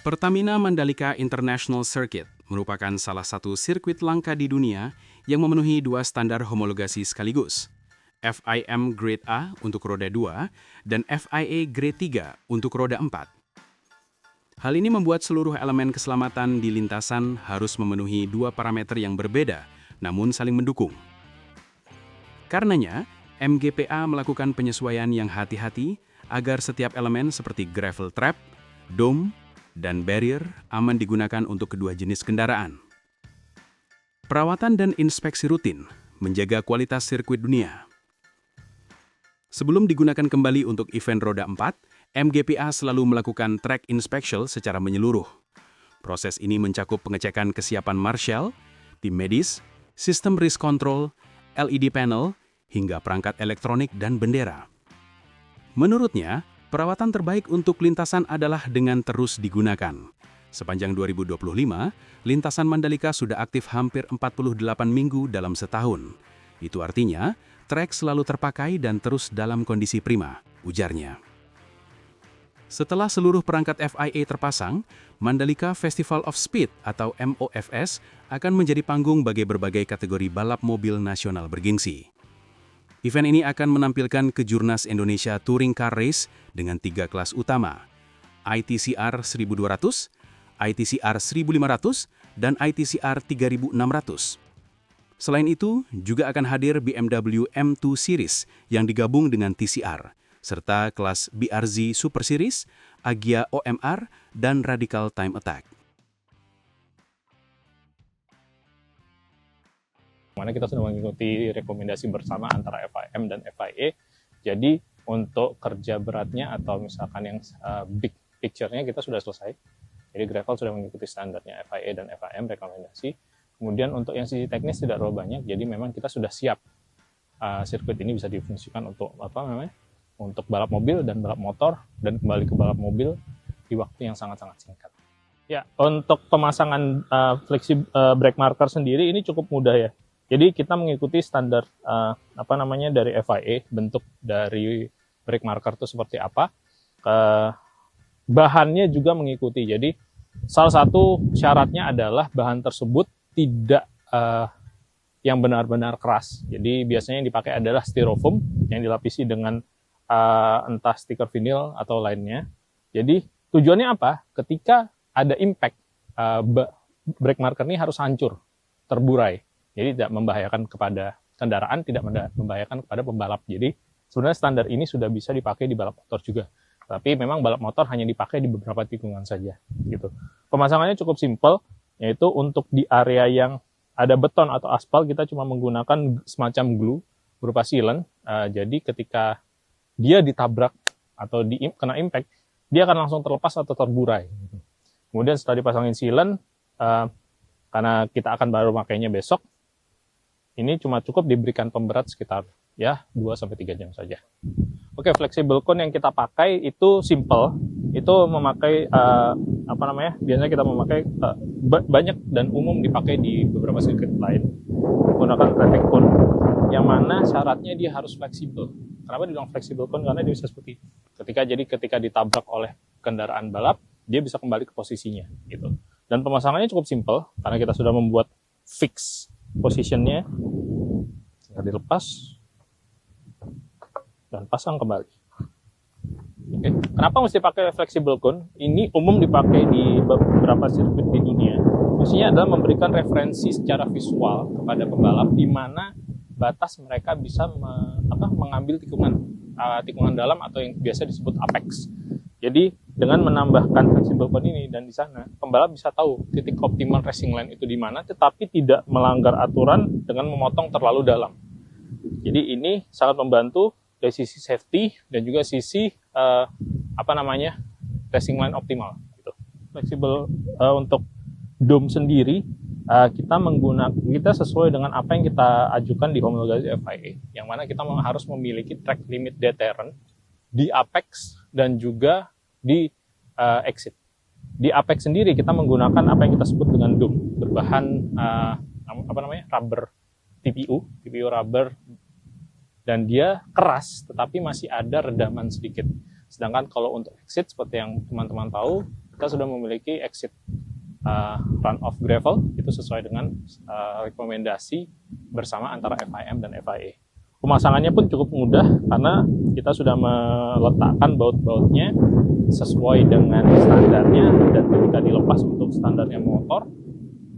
Pertamina Mandalika International Circuit merupakan salah satu sirkuit langka di dunia yang memenuhi dua standar homologasi sekaligus, FIM Grade A untuk roda 2 dan FIA Grade 3 untuk roda 4. Hal ini membuat seluruh elemen keselamatan di lintasan harus memenuhi dua parameter yang berbeda, namun saling mendukung. Karenanya, MGPA melakukan penyesuaian yang hati-hati agar setiap elemen seperti gravel trap, dome, dan barrier aman digunakan untuk kedua jenis kendaraan. Perawatan dan inspeksi rutin menjaga kualitas sirkuit dunia. Sebelum digunakan kembali untuk event roda 4, MGPA selalu melakukan track inspection secara menyeluruh. Proses ini mencakup pengecekan kesiapan marshal, tim medis, sistem risk control, LED panel, hingga perangkat elektronik dan bendera. Menurutnya, perawatan terbaik untuk lintasan adalah dengan terus digunakan. Sepanjang 2025, lintasan Mandalika sudah aktif hampir 48 minggu dalam setahun. Itu artinya, trek selalu terpakai dan terus dalam kondisi prima, ujarnya. Setelah seluruh perangkat FIA terpasang, Mandalika Festival of Speed atau MOFS akan menjadi panggung bagi berbagai kategori balap mobil nasional bergengsi. Event ini akan menampilkan Kejurnas Indonesia Touring Car Race dengan 3 kelas utama, ITCR 1200, ITCR 1500, dan ITCR 3600. Selain itu, juga akan hadir BMW M2 Series yang digabung dengan TCR, serta kelas BRZ Super Series, Agya OMR, dan Radical Time Attack. Mana kita sudah mengikuti rekomendasi bersama antara FIM dan FIA. Jadi untuk kerja beratnya atau misalkan yang big picture-nya kita sudah selesai. Jadi gravel sudah mengikuti standarnya FIA dan FIM rekomendasi. Kemudian untuk yang sisi teknis tidak terlalu banyak. Jadi memang kita sudah siap sirkuit ini bisa difungsikan untuk untuk balap mobil dan balap motor dan kembali ke balap mobil di waktu yang sangat-sangat singkat. Ya, untuk pemasangan brake marker sendiri ini cukup mudah ya. Jadi kita mengikuti standar dari FIA, bentuk dari brake marker itu seperti apa. Bahannya juga mengikuti. Jadi salah satu syaratnya adalah bahan tersebut tidak yang benar-benar keras. Jadi biasanya yang dipakai adalah styrofoam yang dilapisi dengan entah stiker vinil atau lainnya. Jadi tujuannya apa? Ketika ada impact, brake marker ini harus hancur, terburai. Jadi tidak membahayakan kepada kendaraan, tidak membahayakan kepada pembalap. Jadi sebenarnya standar ini sudah bisa dipakai di balap motor juga. Tapi memang balap motor hanya dipakai di beberapa tikungan saja. Gitu. Pemasangannya cukup simpel, yaitu untuk di area yang ada beton atau aspal, kita cuma menggunakan semacam glue berupa sealant. Jadi ketika dia ditabrak atau kena impact, dia akan langsung terlepas atau terburai. Gitu. Kemudian setelah dipasangin sealant, karena kita akan baru makainya besok, ini cuma cukup diberikan pemberat sekitar 2-3 jam saja. Oke, flexible cone yang kita pakai itu simple. Itu memakai biasanya kita memakai banyak dan umum dipakai di beberapa sirkuit lain. Menggunakan traffic cone yang mana syaratnya dia harus fleksibel. Kenapa dibilang flexible cone? Karena dia bisa seperti ketika ditabrak oleh kendaraan balap, dia bisa kembali ke posisinya gitu. Dan pemasangannya cukup simple karena kita sudah membuat fix positionnya, tinggal dilepas dan pasang kembali. Oke. Kenapa mesti pakai flexible cone? Ini umum dipakai di beberapa sirkuit di dunia. Maksudnya adalah memberikan referensi secara visual kepada pembalap di mana batas mereka bisa mengambil tikungan dalam atau yang biasa disebut apex. Jadi dengan menambahkan flexible cone ini dan di sana, pembalap bisa tahu titik optimal racing line itu di mana, tetapi tidak melanggar aturan dengan memotong terlalu dalam. Jadi ini sangat membantu dari sisi safety dan juga sisi racing line optimal. Gitu. Flexible untuk dome sendiri kita sesuai dengan apa yang kita ajukan di homologasi FIA, yang mana kita harus memiliki track limit deterrent di apex dan juga di exit. Di apex sendiri kita menggunakan apa yang kita sebut dengan dome, berbahan rubber TPU rubber, dan dia keras tetapi masih ada redaman sedikit. Sedangkan kalau untuk exit seperti yang teman-teman tahu, kita sudah memiliki exit run-off gravel, itu sesuai dengan rekomendasi bersama antara FIM dan FIA. Pemasangannya pun cukup mudah karena kita sudah meletakkan baut-bautnya sesuai dengan standarnya, dan ketika dilepas untuk standarnya motor,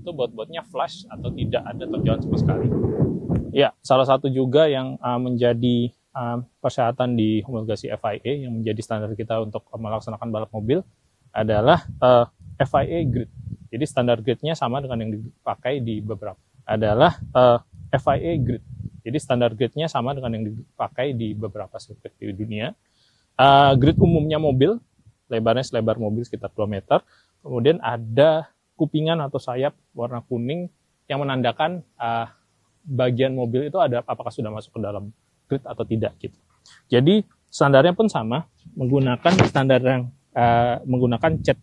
itu baut-bautnya flush atau tidak ada tonjolan sama sekali. Ya, salah satu juga yang menjadi persyaratan di homologasi FIA yang menjadi standar kita untuk melaksanakan balap mobil adalah FIA grid. Jadi standar gridnya sama dengan yang dipakai di beberapa FIA grid. Jadi standar gridnya sama dengan yang dipakai di beberapa sirkuit di dunia. Grid umumnya mobil, lebarnya selebar mobil sekitar 2 meter. Kemudian ada kupingan atau sayap warna kuning yang menandakan bagian mobil itu ada apakah sudah masuk ke dalam grid atau tidak gitu. Jadi standarnya pun sama, menggunakan standar yang menggunakan cat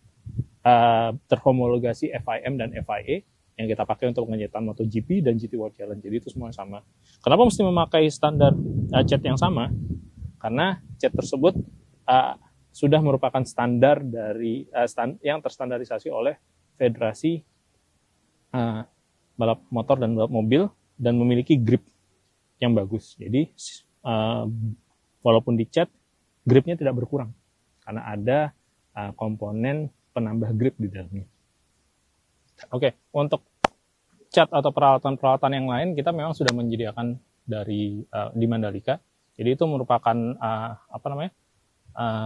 terhomologasi FIM dan FIA yang kita pakai untuk pengecetan MotoGP dan GT World Challenge. Jadi itu semua sama. Kenapa mesti memakai standar cat yang sama? Karena cat tersebut sudah merupakan standar dari yang terstandarisasi oleh Federasi Balap Motor dan Balap Mobil dan memiliki grip yang bagus. Jadi walaupun dicat, gripnya tidak berkurang karena ada komponen penambah grip di dalamnya. Oke, untuk cat atau peralatan-peralatan yang lain kita memang sudah menyediakan dari di Mandalika. Jadi itu merupakan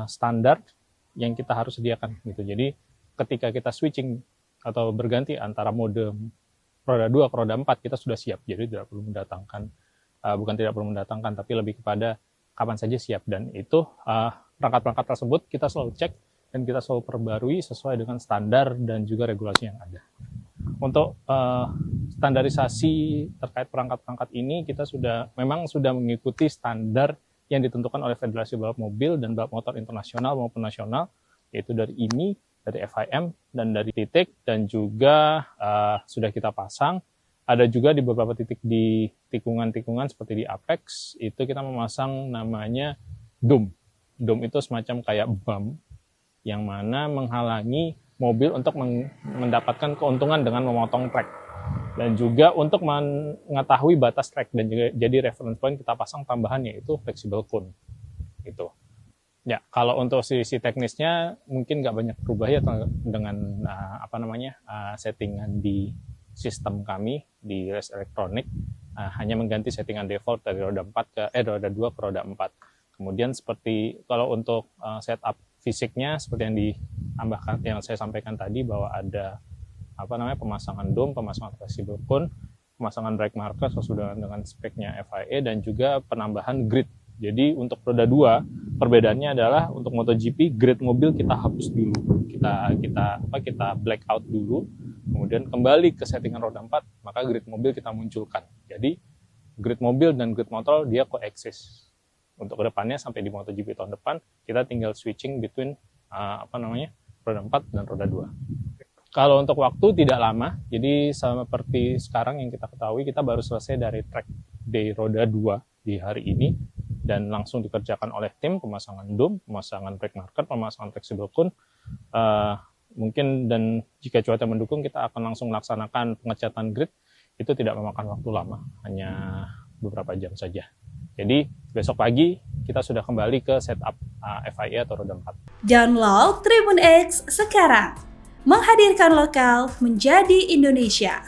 standar yang kita harus sediakan gitu. Jadi ketika kita switching atau berganti antara mode roda 2 ke roda 4 kita sudah siap. Jadi tidak perlu mendatangkan tidak perlu mendatangkan tapi lebih kepada kapan saja siap, dan itu perangkat-perangkat tersebut kita selalu cek dan kita selalu perbarui sesuai dengan standar dan juga regulasi yang ada. Untuk standarisasi terkait perangkat-perangkat ini kita memang sudah mengikuti standar yang ditentukan oleh Federasi Balap Mobil dan Balap Motor Internasional maupun nasional, yaitu dari IMI, dari FIM, dan dari titik, dan juga sudah kita pasang. Ada juga di beberapa titik di tikungan-tikungan seperti di Apex, itu kita memasang namanya dome. Dome itu semacam kayak bump, yang mana menghalangi mobil untuk mendapatkan keuntungan dengan memotong trek. Dan juga untuk mengetahui batas trek, dan juga jadi reference point kita pasang tambahan yaitu flexible cone. Gitu. Ya, kalau untuk sisi teknisnya mungkin nggak banyak berubah ya dengan settingan di sistem kami di Race Electronic, hanya mengganti settingan default dari roda 2 ke roda 4. Kemudian seperti kalau untuk setup fisiknya seperti yang saya sampaikan tadi, bahwa ada pemasangan dome, pemasangan flexible cone, pemasangan brake marker sesuai dengan speknya FIA, dan juga penambahan grid. Jadi untuk roda 2 perbedaannya adalah untuk MotoGP grid mobil kita hapus dulu, kita black out dulu, kemudian kembali ke settingan roda 4, maka grid mobil kita munculkan. Jadi grid mobil dan grid motor dia coexist. Untuk kedepannya sampai di MotoGP tahun depan kita tinggal switching between roda 4 dan roda 2. Kalau untuk waktu tidak lama, jadi seperti sekarang yang kita ketahui, kita baru selesai dari track day roda 2 di hari ini, dan langsung dikerjakan oleh tim pemasangan dome, pemasangan brake marker, pemasangan flexible cone. Mungkin dan jika cuaca mendukung kita akan langsung melaksanakan pengecatan grid. Itu tidak memakan waktu lama, hanya beberapa jam saja. Jadi besok pagi kita sudah kembali ke setup FIA atau roda 4. Download Tribun X sekarang, menghadirkan lokal menjadi Indonesia.